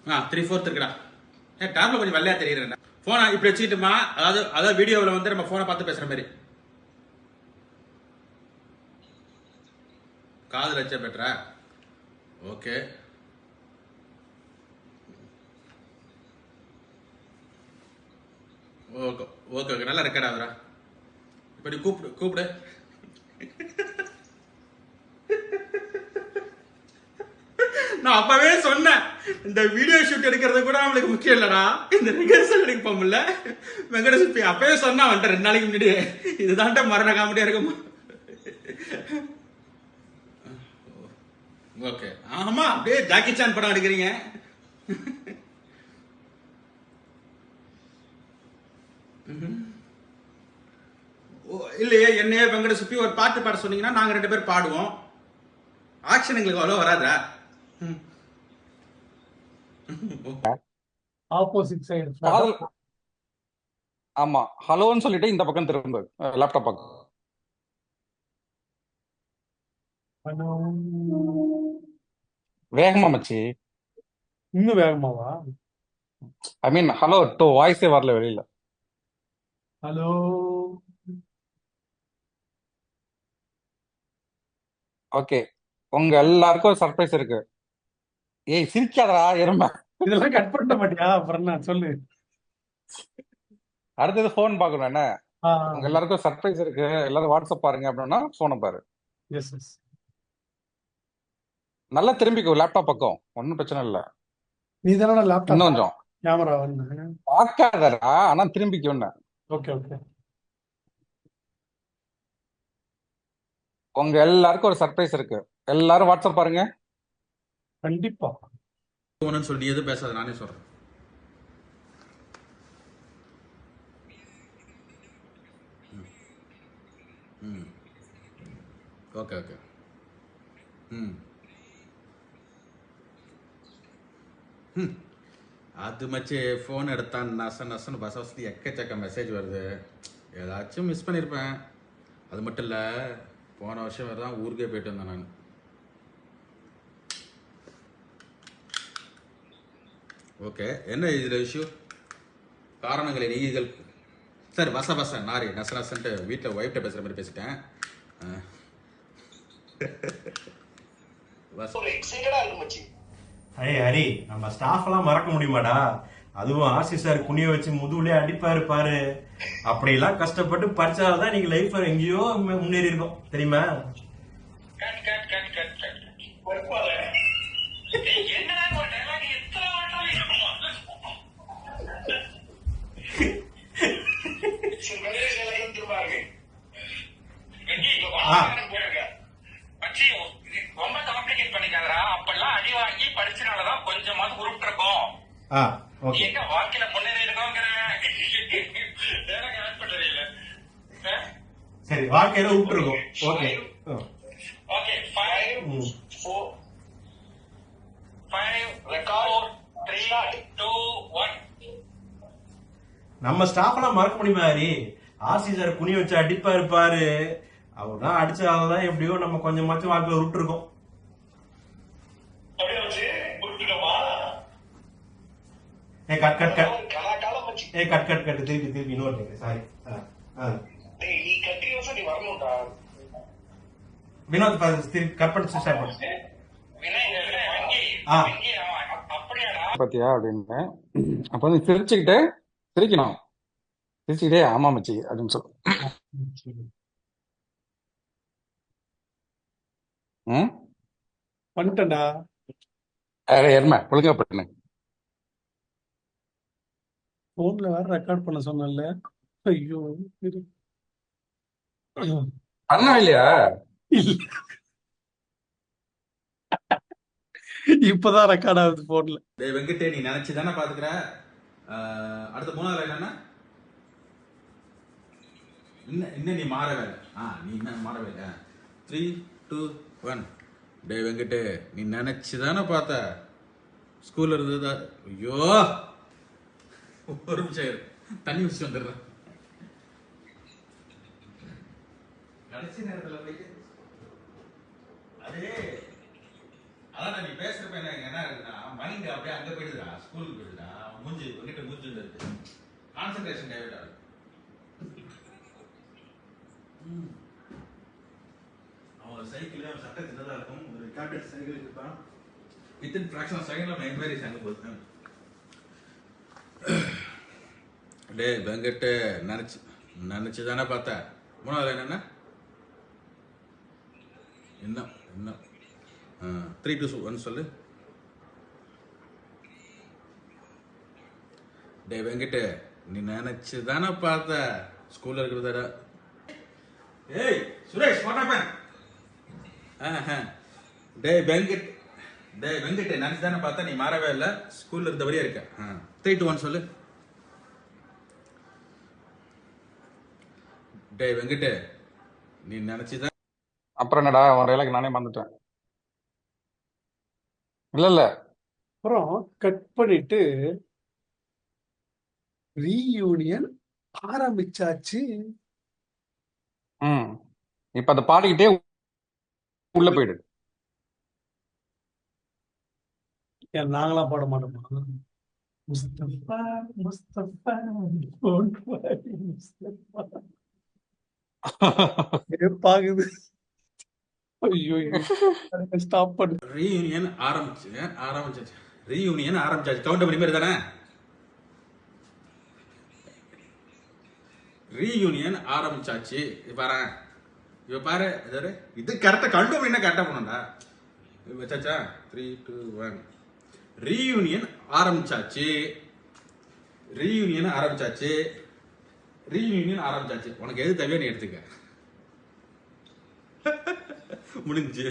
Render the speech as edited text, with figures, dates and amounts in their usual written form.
3/4 இருக்குடா. டேப்ல கொஞ்சம் வெள்ளையா தெரியுறேன். போனை இப்படி வச்சுக்கிட்டுமா, அதாவது வீடியோவில் வந்து நம்ம போனை பார்த்து பேசுற மாதிரி. காதுல வச்சா பெட்டரா? ஓகே. ஓகே ஓகே ஓகே, நல்லா ரெக்கார்ட் ஆகுறா. இப்ப நீ கூப்பிடு கூப்பிடு. நான் அப்பவே சொன்னேன், இந்த வீடியோ ஷூட் எடுக்கிறது கூட நம்மளுக்கு முக்கியம் இல்லடா, இந்த ரிஹர்சல் எடுக்க போகல. வெங்கடேஷ் அப்பவே சொன்னா வந்துட்டு 2 நாளைக்கு முன்னாடி, இதுதான்ட்ட மரண காமெடியா இருக்குமா. ஓகே, ஆமா அப்படியே ஜாக்கி சான் படம் எடுக்கிறீங்க. இல்லையே, என்னையே வெங்கடேஷ் சுப்பி ஒரு பாட்டு பாட சொன்னீங்கன்னா நாங்க 2 பேர் பாடுவோம். ஆக்ஷன் எங்களுக்கு அவ்வளோ வராதா? Opposite side. ஆமா, ஹலோன்னு சொல்லிட்டு இந்த பக்கம் திரும்ப லேப்டாப் பக்கம். வேகமா மச்சி. இன்னும் வேகமாவா? ஐ மீன் ஹலோ டூ வாய்ஸே வரல வெளியில. ஹலோ. ஓகே, உங்க எல்லாருக்கும் ஒரு சர்ப்ரைஸ் இருக்கு. ஏய் சிரிக்காதடா எருமை. இதெல்லாம் கட் பண்ண மாட்டியா? அப்புறம் என்ன சொல்லு. அடுத்தது போன் பாக்கணும் என்ன. உங்க எல்லாருக்கும் சர்ப்ரைஸ் இருக்கு, எல்லாரும் வாட்ஸ்அப் பாருங்க அப்படின்னா போனை பாரு. Yes yes. நல்லா திரும்பிக்கோ லேப்டாப் பக்கம், ஒன்னும் பிரச்சனை இல்ல. நீ தானே லேப்டாப் இன்னும் கொஞ்சம் கேமரா வந்து பார்க்காதடா, ஆனா திரும்பிக்கோன்னு. Okay okay. உங்க எல்லாருக்கும் ஒரு சர்ப்ரைஸ் இருக்கு, எல்லாரும் வாட்ஸ்அப் பாருங்க. கண்டிப்பா சொல்லி நீ எதுவும் பேசாத, நானே சொல்றேன். Okay okay. அது மச்சு ஃபோன் எடுத்தான் நசன்னு பஸ் வசதி எக்கச்சக்க மெசேஜ் வருது. ஏதாச்சும் மிஸ் பண்ணியிருப்பேன். அது மட்டும் இல்லை, போன வருஷம் வேறு தான் ஊருக்கே போயிட்டு வந்தேன் நான். ஓகே, என்ன இதில் இஷ்யூ? காரணங்களை நீதிகள். சார் வச நாரி நசன்ட்டு வீட்டில் ஒய்ஃப்ட்ட பேசுகிற மாதிரி பேசிட்டேன். ஹரி, நம்ம ஸ்டாஃப் எல்லாம் மறக்க முடியுமாடா? அதுவும் ஆர்சி சார் குனிய வச்சு முதுகுலயே அடிப்பாரு பாரு. அப்படி எல்லாம் கஷ்டப்பட்டு படிச்சாதான் நீங்க லைஃப்ல எங்கேயோ முன்னேறி இருக்கோம் தெரியுமா? சரி, வாழ்க்கையில விட்டுருக்கோம். Okay okay. 5 4 5 ரெக்கார்ட் 3 2 1. நம்ம ஸ்டாஃப் எல்லாம் மறக்க முடியுமா ஹரி? ஆர்சி சார் குனிய வச்சு அடிப்பாரு பாரு. அவர்தான் அடிச்சாதான் எப்படியோ நம்ம கொஞ்சமாச்சும் வாழ்க்கையில விட்டுருக்கோம். திருப்பி இன்னொரு சாரி. வினோத் கட் பண்ணி ஸ்டார்ட் பண்ணு. பாத்தியா அப்படின்னு. அப்ப வந்து சிரிக்கணும். சிரிச்சுக்கிட்டே ஆமா மச்சி அப்படின்னு சொல்லு. பண்ணிட்டேன்டா. எருமை ஒழுங்கா பண்ணு. போன்ல வேற ரெக்கார்ட் பண்ண சொன்னல. ஐயோ பண்ண இல்லையா? இப்பதான் ரெக்கார்ட் ஆகுது போன்ல. வெங்கடே, நீ நினைச்சுதானே பாத்துக்கிற. அடுத்த 3வது என்னன்னா, இன்னும் நீ மாறவே இல்லை. நீ இன்னும் மாறவே இல்லை. 3 2 1. டே வெங்கடே, நீ நினைச்சுதானே பார்த்த ஸ்கூல்ல இருந்ததா? ஐயோ, ஒரு நிமிஷம் தண்ணி வச்சு வந்துடுறேன். கடைசி நேரத்தில் போயிட்டு அதான் நீ பேசுறப்ப என்ன இருக்குன்னா மைண்ட் அப்படியே அங்க போயிடுதுடா, ஸ்கூலுக்கு போயிடுதுடா, மூஞ்சி உங்ககிட்ட மூஞ்சி இருக்கு, கான்சென்ட்ரேஷன் டைவர்ட் ஆகுது. அவங்க சைக்கிள் அவன் சட்டை சின்னதா இருக்கும், ஒரு ரெக்கார்டட் சைக்கிள் இருப்பான், வித்தின் ஃபிராக்ஷன் ஆஃப் செகண்ட்ல அவன் என்கொயரிஸ் அங்க போகுது. டே வெங்கட் நினைச்சு தானே பார்த்த. மூணாவது என்னன்னா என்ன என்ன 3, 2, 1 சொல்லு. டே வெங்கட் நீ நினைச்சு தானே பார்த்த ஸ்கூல்ல இருக்கிறத. ஏய் சுரேஷ் வாட் ஹேப்பன்? டே வெங்கட் நினைச்சு தானே பார்த்த, நீ மாறவே இல்லை, ஸ்கூல்ல இருந்தபடியே இருக்க. 3, 2, 1 சொல்லு. டே வெங்கட் நீ நினைச்சுதான். அப்புறம் என்னடா உன் டைலாக் நானே மறந்துட்டேன். இல்ல அப்புறம் கட் பண்ணிட்டு ரீயூனியன் ஆரம்பிச்சாச்சு. இப்ப அதை பாடிக்கிட்டே உள்ள போயிடு. ஏன் நாங்களாம் பாட மாட்டோமா? Mustafa Mustafa don't worry, Mustafa. பாக்குது. ஐயோ ஸ்டாப் பண்ணு. ரீயூனியன் ஆரம்பிச்சாச்சு. ரீயூனியன் ஆரம்பிச்சாச்சு. கவுண்ட் பண்ணி மாதிரி தானே? ரீயூனியன் ஆரம்பிச்சாச்சு. இப்ப பாரு இது கரெக்டா கவுண்ட் பண்ணி கரெக்டா பண்ணணும்டா. வச்சாச்சா? 3, 2, 1. ரீயூனியன் ஆரம்பிச்சாச்சு. உனக்கு எது தேவையோ நீ எடுத்துக்க. முடிஞ்சு.